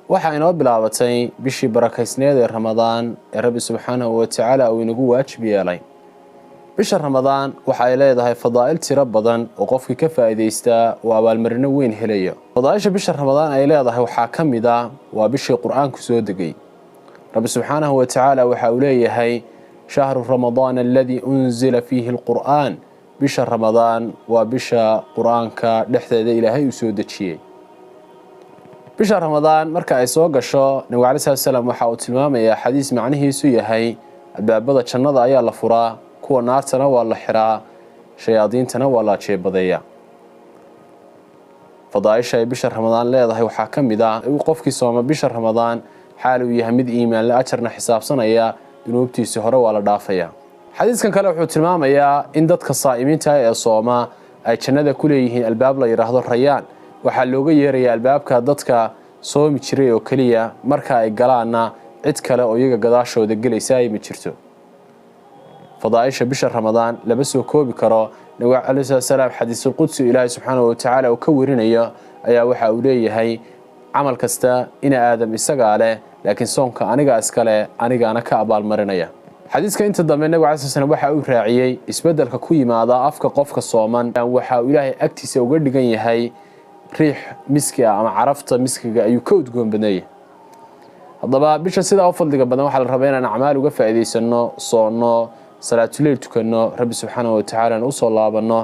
waxa inoo bilaabatay bishii barakaysneed ee Ramadaan ee Rabbi subhanahu wa ta'ala uu inagu waajib yeelay. bisha Ramadaan waxa ay leedahay fadaa'il tiro badan oo qofkii ka faa'iideysta oo abaalmarino weyn helayo. fadaa'isha bisha Ramadaan ay leedahay waxa kamid ah waa bishii Qur'aanku soo degay. Rabbi subhanahu wa ta'ala waxa uu leeyahay shahru Ramadaan alladhi unzila fihi alqur'aan. bisha Ramadaan waa bisha Qur'aanka dhexdeeda Ilaahay uu soo dejiyay. bisha Ramadaan marka ay soo gasho Nabi Cali sallallahu waxa uu tilmaamayaa xadiis macnihiisu yahay albaabada jannada ayaa la furaa, kuwa naartana waa la xiraa, shayaadiintana waa la jeebadeeyaa. fadaa'isha bisha Ramadaan leedahay waxa kamid ah qofkii sooma bisha Ramadaan xaal uu yahay mid iimaan la ajarna xisaabsanaya dunuubtiisa hore waa la dhaafaya. xadiiskan kale wuxuu tilmaamayaa in dadka saa'imiinta ee sooma ay jannada ku leeyihiin albaab la yiraahdo Rayaan. waxaa looga yeerayaa albaabka dadka soomi jiray oo kaliya marka ay galaana cid kale oo iyaga gadaashooda galaysa ay ma jirto. fadaa'isha bisha Ramadaan laba soo koobi karo. Nabi Cali sallallahu xadiisul qudsi Ilaahay subhanahu wa ta'ala oo ka warinayo ayaa waxa uu leeyahay amal kasta in aadam isaga leh laakiin soonka aniga iskale anigaana ka abaal marinaya. xadiiska inta dambe Nabi Cali sallallahu waxa uu raaciyay isbedelka ku yimaada afka qofka sooman waxa uu Ilaahay agtiisa uga dhigan yahay riix miski ama carafta miskiga ayuu ka udgoon badanyahay. haddaba bisha sida fadliga badan waxa la rabaa inaan acmaal uga faa'iideysano, soono, salaatu leeyl tukano, Rabbi subhanahu wa ta'ala u soo laabano.